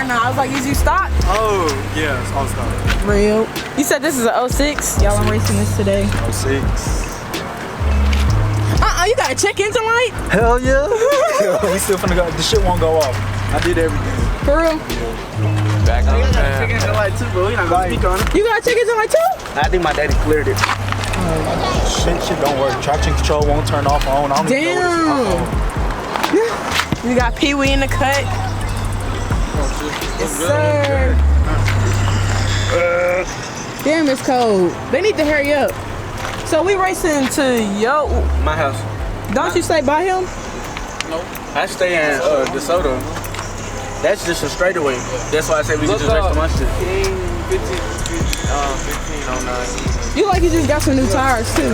or not? I was like, is you stock? Oh, yeah, it's all stock. Real. You said this is a 06? Y'all, I'm racing this today. 06. You got a check engine light? Hell yeah. We still finna go. The shit won't go off. I did everything. For real? Back on I got a check engine light too, but we not gonna speak on it. You got a check engine light too? I think my daddy cleared it. Shit don't work. Traction control won't turn off on. I don't even know what it's You got Pee Wee in the cut. Yes, sir. Damn, it's cold. They need to hurry up. So we racing to My house. Don't you stay by him? No. I stay in DeSoto. That's just a straightaway. That's why I say we can just race to my shit. 1509. You like you just got some new tires too.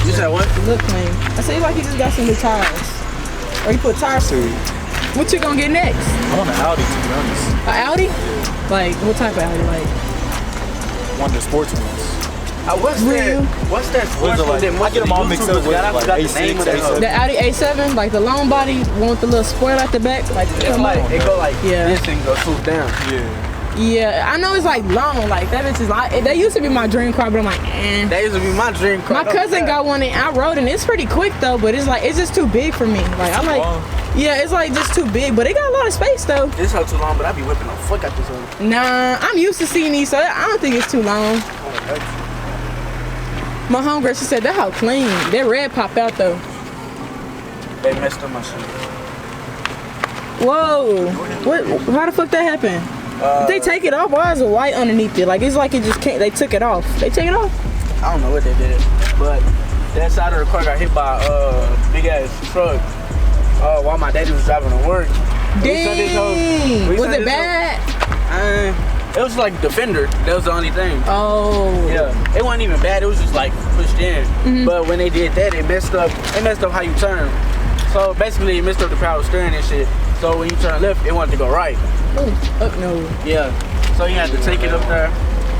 You said what? Look clean. I say you like you just got some new tires. Or you put tires to it. What you gonna get next? I want an Audi, to be honest. An Audi? Like what type of Audi? Like One of the sports ones. What's that sports one like, that I get them all mixed up with like A6, A7. the Audi A7, like the long body, want the little spoiler at the back, like It's like it go like Yeah. this and go swoop down. Yeah, I know it's like long, like that bitch is like, that used to be my dream car, but I'm like, eh. That used to be my dream car. My cousin got one and I rode it and it's pretty quick though, but it's like, it's just too big for me. Like I like, yeah, it's like just too big, but it got a lot of space though. This not too long, but I be whipping the fuck out this one. Nah, I'm used to seeing these, so I don't think it's too long. My homegirl, she said that how clean. That red popped out though. They messed up my shit. Whoa, what? How the fuck that happened? Did they take it off? Why is it white underneath it? Like it's like it just can't. They took it off. They took it off. I don't know what they did, but that side of the car got hit by a big ass truck while my daddy was driving to work. Dang. Was it bad? It was like Defender. That was the only thing. Oh. Yeah. It wasn't even bad. It was just like pushed in. But when they did that, it messed up. It messed up how you turn. So basically, it messed up the power steering and shit. So when you turn left, it wanted to go right. Oh no. Yeah. So you had to take it up there,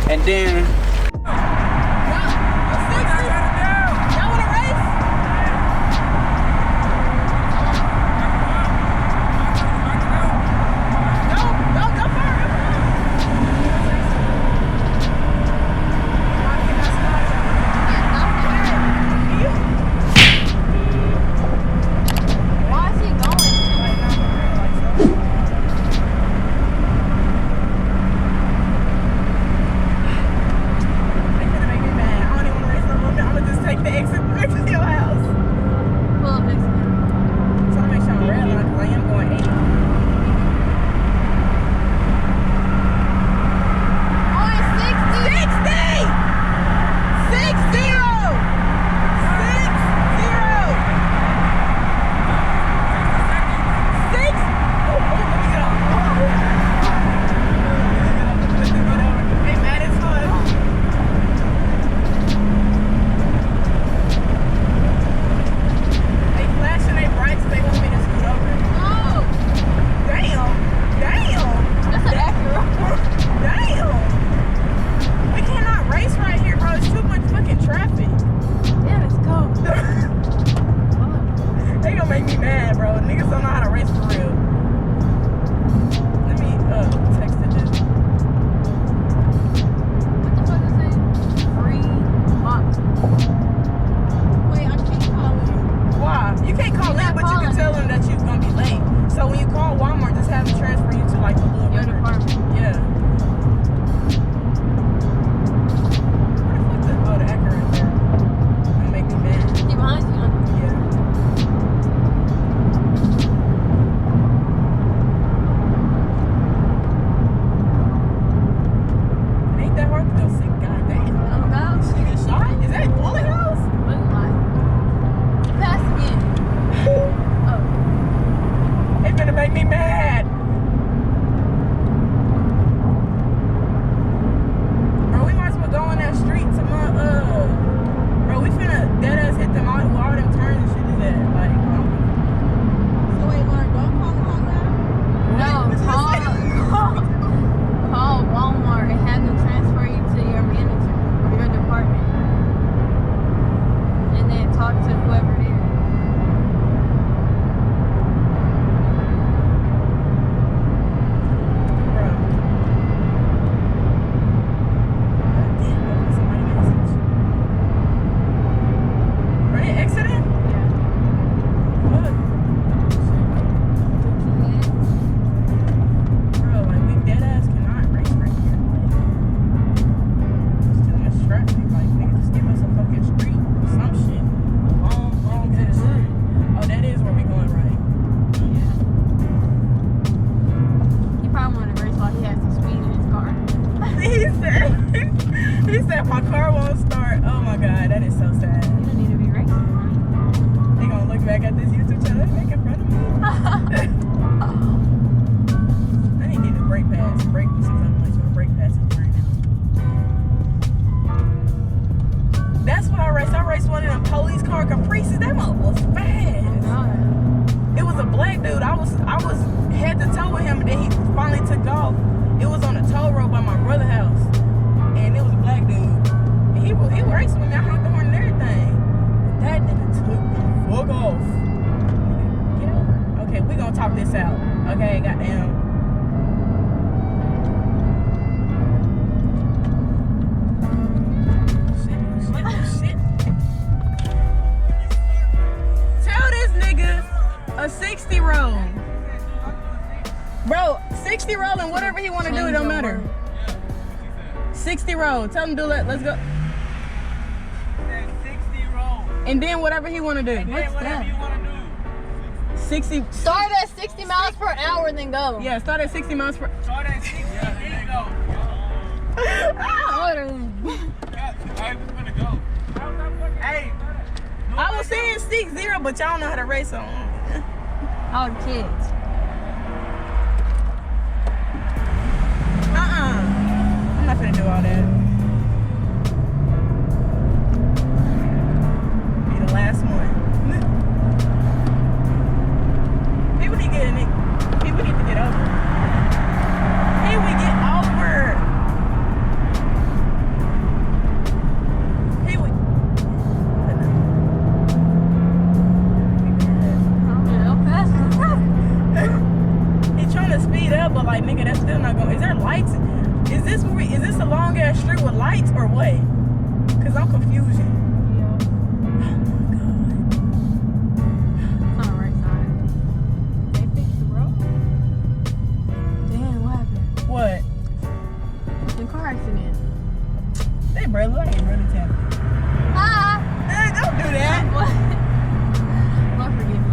and then. an accident? What? Bro, like we dead ass cannot race right here. There's too much traffic. Like nigga, just give us a fucking street or some shit. Long to the street. Oh, that is where we going right. Yeah. He probably wanted to race while he has to speed in his car. He said my car won't start. Oh my god, that is so sad. You don't need to be racing, honey. They gonna look back at this YouTube channel and make in front of me. I need to get a brake pass. Brake since I'm like doing brake passes right now. That's what I raced. I raced one of them police car Caprices. That mother was fast. It was a black dude. I was head to toe with him, and then he finally took off. It was on a toll road by my brother's house, and it was a black dude. And he was racing with me. I honked the horn and everything. But that nigga took the fuck off. Get over. Okay, we gonna talk this out. Okay, goddamn. Shit. Tell this nigga a 60 roll. Bro, 60 roll and whatever he want to do, it don't matter. 60 roll. Tell him to do it. Let's go. 60 roll. And then whatever he want to do. What's that? You want to do? 60. Start at 60 miles per hour and then go. Yeah, start at 60 miles per. Start at 60. There you go. Order. Hey, we're gonna go. Hey. I was saying 60, but y'all know how to race on. All the kids. I'm not gonna do all that. Be the last one. People need to get over. Hey, we get over. Hey, we. He's trying to speed up, but like, nigga, that's still not going. Is there lights? Is this a long ass street with lights or what? Cause I'm confused. On the right side. They fixed the road? Damn, what happened? What? The car accident. They brother, I ain't really tapping. Ah! Hey, don't do that. What? Lord forgive me.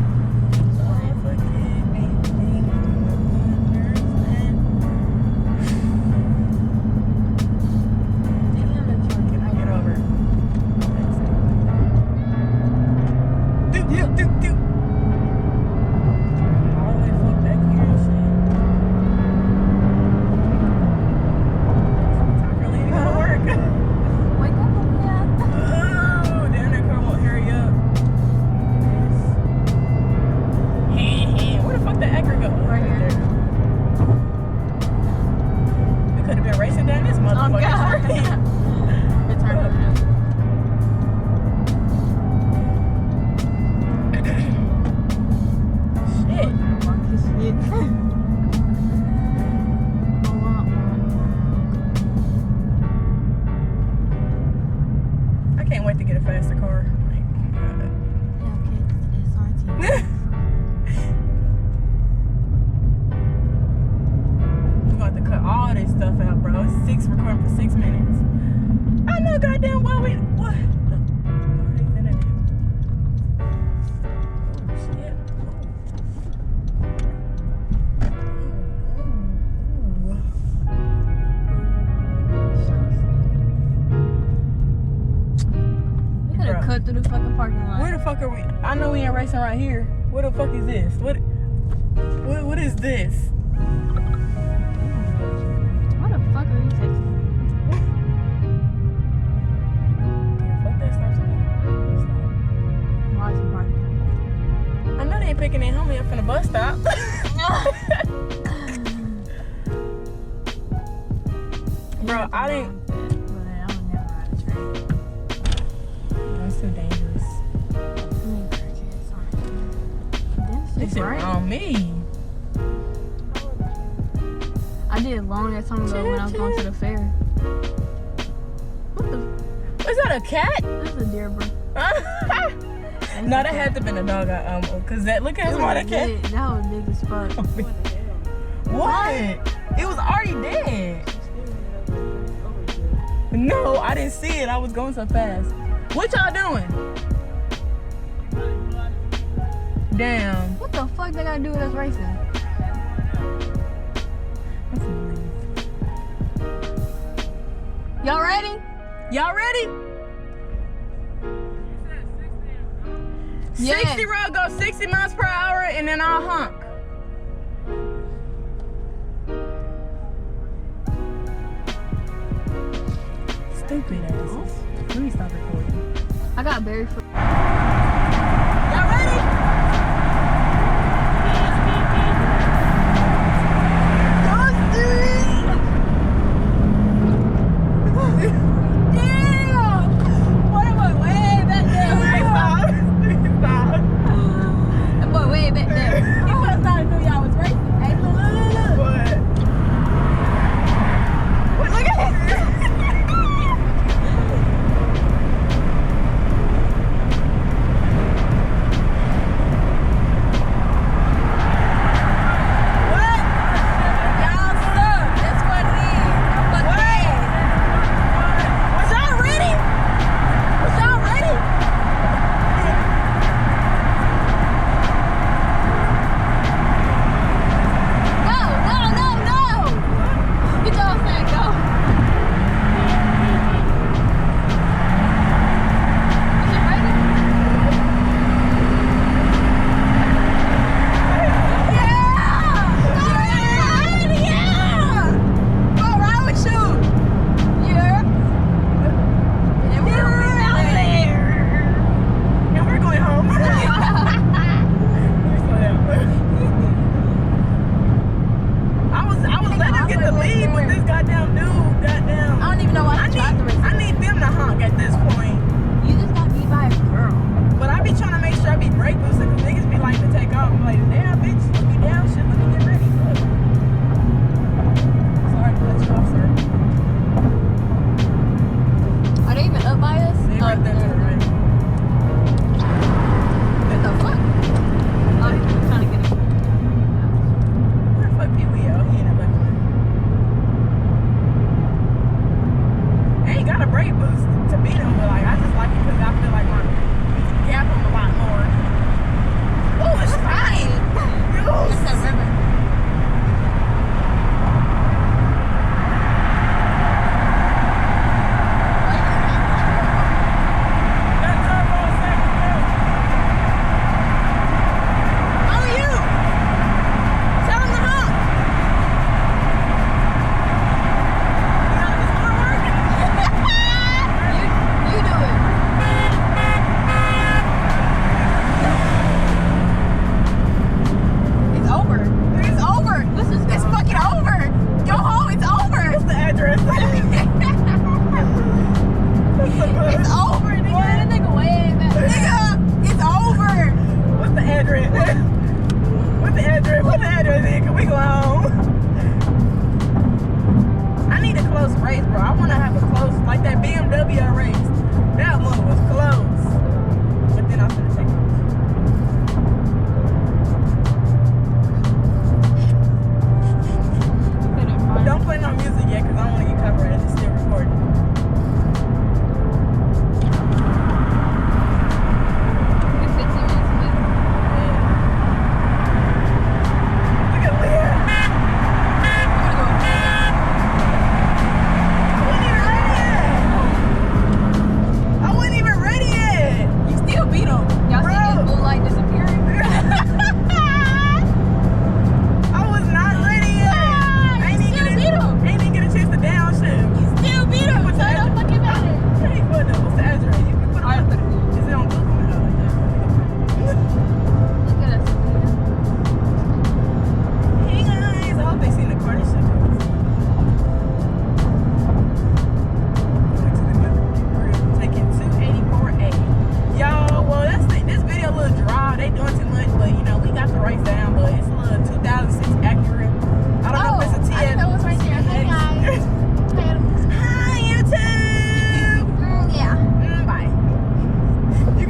Cut through the fucking parking lot. Where the fuck are we? I know we ain't racing right here. Where the fuck is this? What is this? What the fuck are you texting? Yeah, fuck that stop sign. Why is he parking? I know they ain't picking their homie up from the bus stop. Bro, I didn't. Too dangerous. This is on me. I did it long that time ago when I was going to the fair. What the? Is that a cat? That's a deer, bro. No, that had to been a dog I cause that look how small that cat. That was big as fuck. What? It was already dead. No, I didn't see it. I was going so fast. What y'all doing? Damn. What the fuck they gotta do with us racing? Y'all ready? Y'all ready? Yes. 60 road, go 60 miles per hour, and then I'll honk. Stupid asses. Let me stop recording. I got buried for. Y'all ready? Damn! What am I way back there? Stop. That boy way back there. He must not have knew y'all was racing. Hey, look. What? Look at it.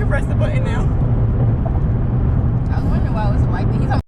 press the button now. why it was like that. He's